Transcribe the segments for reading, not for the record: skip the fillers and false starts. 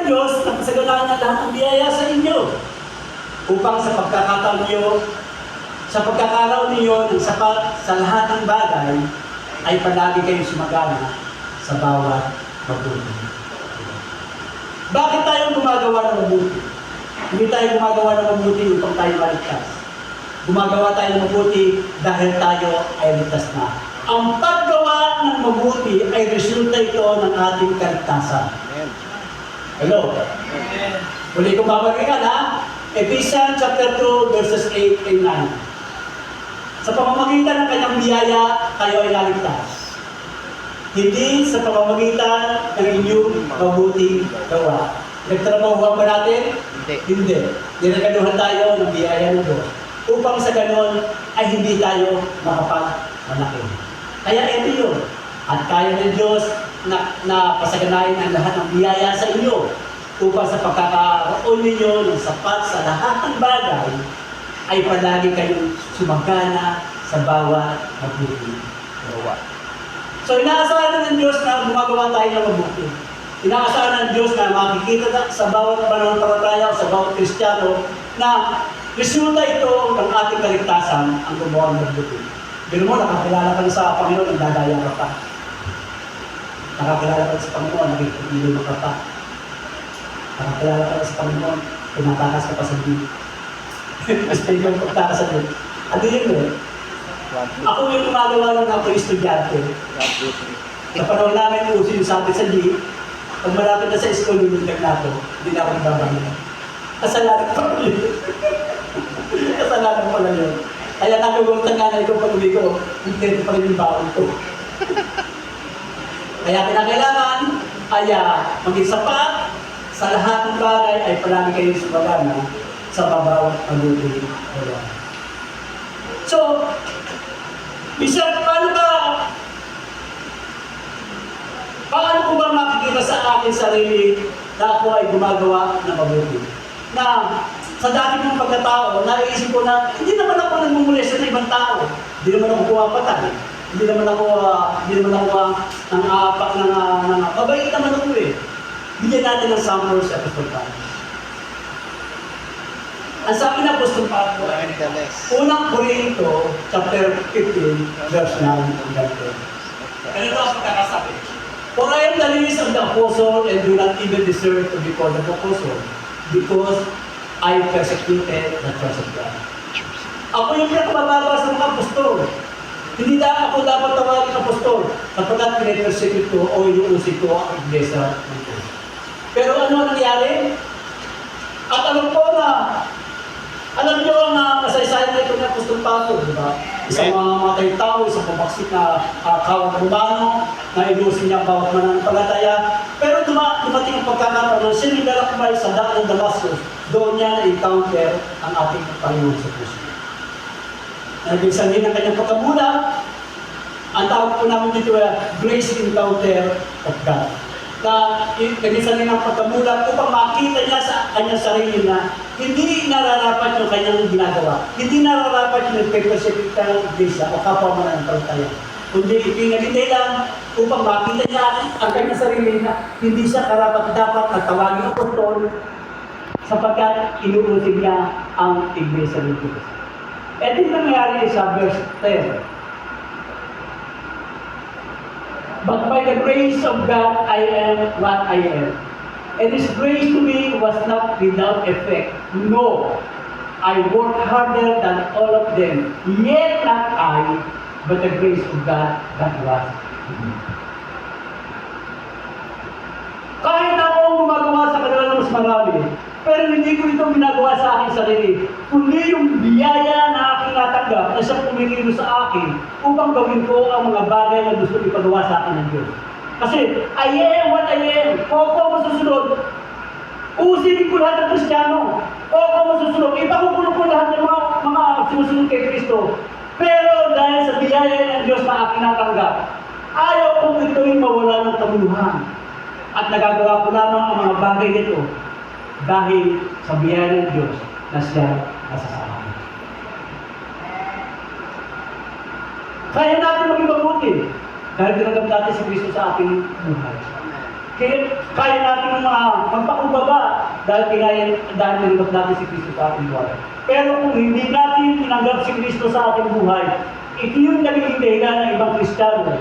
ng Diyos na pasaganaan na lahat ng biyaya sa inyo upang sa pagkakataon niyo, sa pagkakaroon niyo ng sapat sa lahat ng bagay ay palagi kayong sumagana sa bawat mabuti. Bakit tayo gumagawa ng mabuti? Hindi tayo gumagawa ng mabuti upang tayo maligtas. Gumagawa tayo ng mabuti dahil tayo ay ligtas na. Ang paggawa ng mabuti ay resulta ito ng ating kaligtasan. Hello? Muli kong babalikan ha? Ephesians chapter 2 verses 8 and 9. Sa pamamagitan ng kanyang biyaya, kayo ay naligtas. Hindi sa pamamagitan ng inyong mabuting gawa. Nagtrabahuan ba natin? Hindi. Dinagaluhan tayo ng biyaya ng Diyos. Upang sa ganon ay hindi tayo makapagmalaki. Kaya ito yun. At kaya ng Diyos na pasaganain ang lahat ng biyaya sa inyo upang sa pagkakaroon ninyo ng sapat sa lahat ng bagay ay palagi kayong sumagana sa bawat mabuti gawa. So inaasahan ng Diyos na gumagawa tayo ng mabuti. Inaasahan ng Diyos na makikita sa bawat pananampalataya o sa bawat Kristiyano na resulta ito ng ating kaligtasan ang gumawa ng mabuti. Pero mo, nakakilala ka sa Panginoon, nagdadaya ka pa. Nakakilala ka sa Panginoon, nakikipagilo ka pa. Nakakilala ka sa Panginoon, pinatakas ka pa sa Diyos. Mas pwede yung pagtakas sa Diyos. Ano yun eh? Ako yung gumagawa lang ako estudyante. Sa panahon namin, uso yung sabi sa Diyos, pag malapit na sa school, lumintag na ako, hindi na ako nagbabanggit. Kasalanan pa rin. Kasalanan pa lang yun. Kaya nakagultan nga na ikaw pag-uwi ko, hindi pa rin yung baon ko. Kaya kinakailangan ay maging sapat sa lahat ng bagay ay palagi kayong sumagana sa babawat mabuti. So, Bishop, paano ko ba makikita sa akin sarili na ako ay gumagawa ng mabuti? Na sa dati ng pagkatao, naisip ko na hindi naman ako nagmumulesta sa ibang tao. Hindi naman ako puwapatan. Hindi naman ako mabait naman ako eh. Bigyan natin ng sample sa Apostol Pablo. Ang sabi ng Apostol Pablo, unang Korinto, chapter 15, verse 9 hanggang 10. Ganito ang pagkakasabi. For I am the least of the apostle and do not even deserve to be called an apostle because I persecuted the church of God. Ako yung pinakamababa sa mga apostol. Hindi na ako dapat tawagin apostol sapagkat pinapersecute ko o inuusig ko ang iglesia ng Diyos. Pero ano ang nangyari? At alam ko na, alam niyo ang kasaysayan na ito ng Apostol Pablo, di ba? Isang mga tao, isang pabaksik na kawang Romano, na inusin niya ang bawat mananampalataya. Pero dumating ang pagkakataon na siya nilalakbay sa daan ng Damascus, doon niya na-encounter ang ating Panginoon sa Kristo. Naging sanhin ang kanyang pagkamulat, ang tawag po namin dito ay grace encounter of God. Na naging sanhin ang pagkamulat upang makita niya sa kanyang sarili na hindi nararapat yung kanyang ginagawa. Hindi nararapat yung nagpe-persecute ng iglesia o kapwa mananampalataya. Kundi ipinagintay lang upang makita niya ang kanyang sarili na hindi siya karapat-dapat na tawagin ang apostol sapagkat inuusig niya ang iglesia ng Diyos. Ito yung nangyari sa verse 10. But by the grace of God, I am what I am. And His grace to me was not without effect. No, I worked harder than all of them. Yet not I, but the grace of God that was in me. Kahit ako ang gumagawa sa kanila ng mas marami, pero hindi ko ito ginagawa sa aking sarili, kundi yung biyaya na aking natanggap na siyang pumilino sa akin upang gawin ko ang mga bagay na gusto ipagawa sa akin ng Diyos. Kasi, I am what I am. Kung ako masusunod, uusipin ko lahat ng Kristiyano. Kung ako masusunod, ipakukulong ko lahat ng mga sumusunod kay Kristo. Pero dahil sa biyaya ng Diyos na aking natanggap, ayaw kong ito'y mawala ng kamuluhan. At nagagawa ko lamang ang mga bagay nito dahil sa biyaya ng Diyos na siya nasasama. Kaya natin maging mabuti dahil tinanggap natin si Kristo sa ating buhay. kaya natin magpakumbaba dahil nilabas natin si Kristo sa ating buhay. Pero kung hindi natin tinanggap si Kristo sa ating buhay, ito yung nagiging dahilan ng ibang Kristiyano.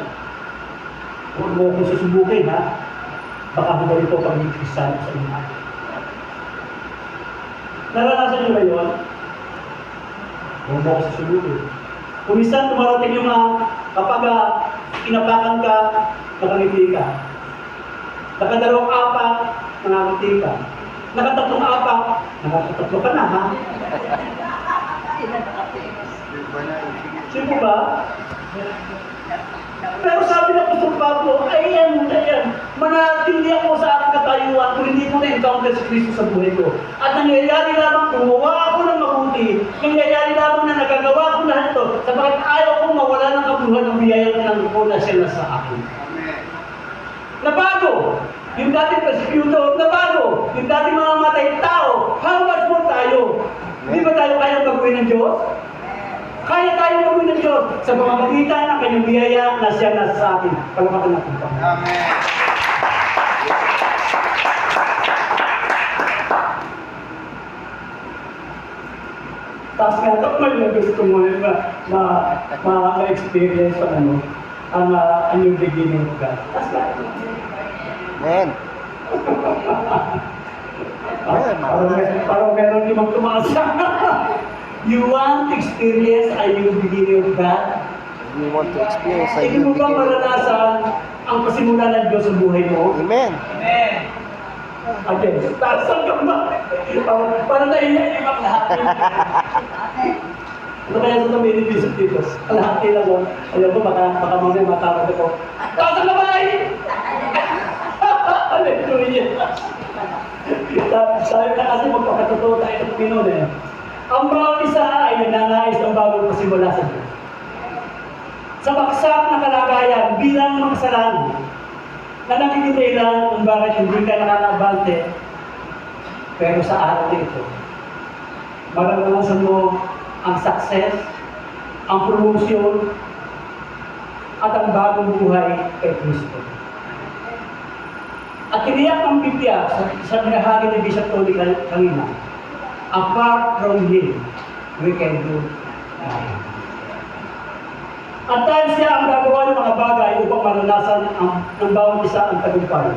Huwag mo kung susubukin, ha? Baka hubali po pagiging Kristiyano sa inyo. Naranasan niyo ba yun? Huwag mo kung susubukin. Kung minsan tumarating yung kapag inapakan ka, nakangiti ka. Nakadalawang apak, nakangiti ka. Nakatatlong apak, nakatatatlo ka na, ha? Sino ba? Pero sabi ng Apostol Pablo, ayan, manatili ako sa aking katayuan kung hindi ko na-encounter si Kristo sa buhay ko. At nangyayari lamang gumawa ako ng mabuti, nangyayari lamang na nagagawa ko lahat ito, sabagat ayaw kong mawala ng kabuluhan ng biyaya ng ko na siya na sa akin. Nabago! Yung dating persecutor, nabago! Yung dating mga matay tao, how much more tayo? Di ba tayo kayang baguhin ng Diyos? Kaya tayo gawin ng Diyos sa pamamagitan ng kanyang biyaya na siya nasa sa atin. Palamakan natin po. Amen. Tapos nga, kapag may gusto mo ma-experience ang yung beginning of God. Tapos nga. Amen. Parang meron di magtumasa. You want to experience a new beginning of God? You want to experience a Hindi mo new ba beginning. maranasan ang pasimula ng Diyos sa buhay mo? Amen. Amen. Again, tasan ka ba? Parang naiyak-iyak lahat. Ano kaya sa may inibisip dito? Lahat nila mo. Ayaw ko, baka mamaya matawag ako. Tasan ka ba? Hallelujah. Sabi na kasi magpakatotoo tayo ng Pinoon eh. Ang bawat isa ay nagnanais ng bagong pasimula sa Diyos. Sa baksak na kalagayan bilang makasalanan, na nagiging dahilan kung bakit hindi ka nakakabante, pero sa araw na ito, maranasan mo ang success, ang promotion, at ang bagong buhay kay Kristo. At tiniyak ang Biblia sa binahagi ni Bishop Tony kanina, apart from Him, we can do nothing. At dahil siya ang gagawa ng mga bagay upang maranasan ng bawat isa ang tagumpay.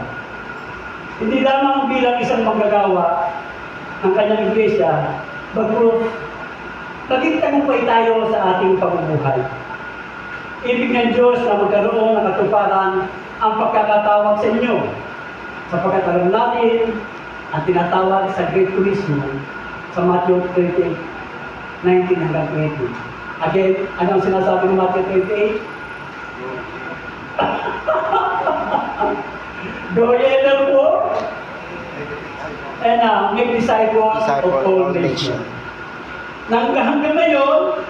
Hindi lamang bilang isang manggagawa ng kanyang iglesia, bagkus naging tagumpay tayo sa ating pamumuhay. Ibig ng Diyos na magkaroon ng katuparan ang pagkakatawag sa inyo, sapagkat alam natin ang tinatawag sa Great Commission sa Matthew 20, 19 hanggang 20. Again, ano ang sinasabi ng Matthew 28? Go ye therefore and make disciples of all nations. Hanggang ngayon,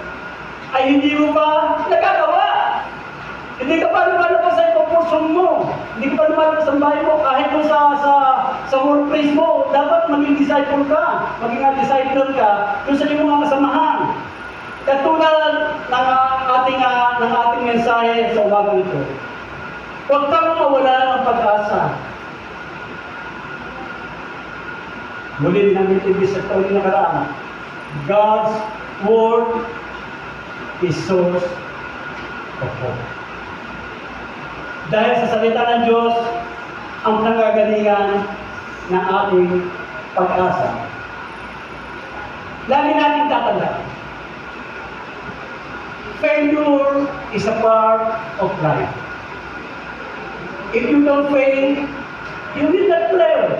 ay hindi mo pa nagagawa. Hindi ka pa lumalabas sa ipopulsong mo. Hindi ka pa lumalabas sa bahay mo. Kahit mo sa workplace mo, dapat maging disciple ka. Maging disciple ka kung sa iyong mga kasamahan. Katulad ng ating mensahe sa umagang ito. Huwag kang mawala ng pag-asa. Muli namin ibig sa taon na nakaraan. God's Word is source of hope. Dahil sa salita ng Diyos, ang nangagalingan ng ating pag-asa. Lagi natin tatandaan. Failure is a part of life. If you don't fail, you will not learn.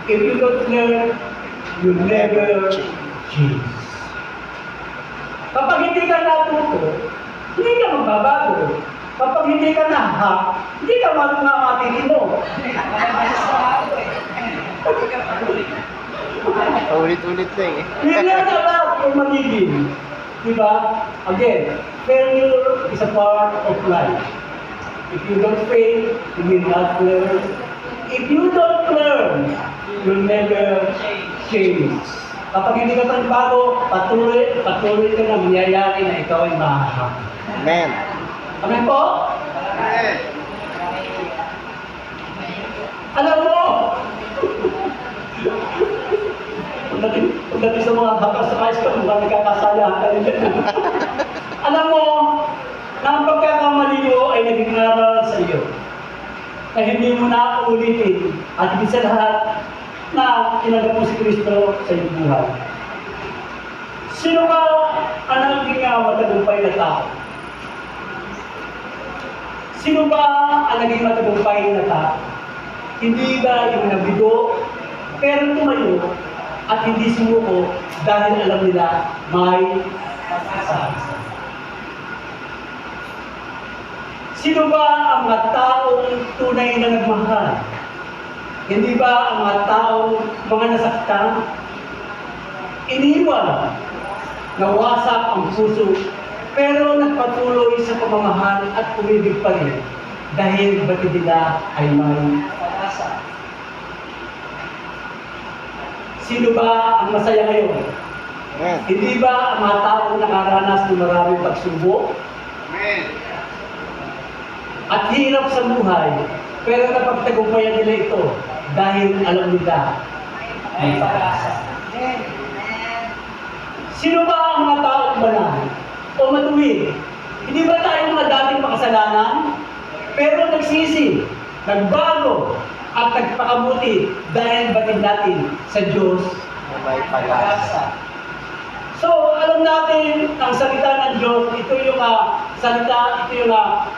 If you don't learn, you never change. Kapag hindi ka natuto, hindi ka magbabago. Kapag hindi ka na-hack, hindi ka matitino. Ulit-ulit na eh. Yun lang dapat yung magiging. Diba? Again, failure is a part of life. If you don't fail, you will not learn. If you don't learn, you'll never change. Kapag hindi ka panibago, patuloy ka na mangyayari na ikaw ay mahahak. Amen. Amen po? Amen. Alam mo, pagdating sa mga bakas sa high school, mga nagkakasalahan ka rin. Alam mo, na ang pagkakamali mo ay naging aral sa iyo. Na hindi mo na ulitin at higit sa lahat na tinanggap mo si Kristo sa iyong buhay. Sino ba ang naging matagumpay na tao? Sino ba ang naging matagumpay na tao? Hindi ba yung nabigo, pero tumayo at hindi sumuko dahil alam nila may pag-asa. Sino ba ang mga taong tunay na nagmahal? Hindi ba ang mga taong mga nasaktan? Iniwan, nawasak ang puso, pero nagpatuloy sa pamamahal at umibig pa rin dahil batid nila ay may pag-asa. Sino ba ang masaya ngayon? Amen. Hindi ba ang mga taong nakaranas ng maraming pagsubok at hirap sa buhay, pero napagtagumpayan nila ito dahil alam nila may pag-asa? Sino ba ang mga taong banal o matuwid? Hindi ba tayo mga dating makasalanan, pero nagsisi, nagbago, at nagpakabuti dahil batid natin sa Diyos May pag-asa. So, alam natin ang salita ng Diyos, ito yung salita, ito yung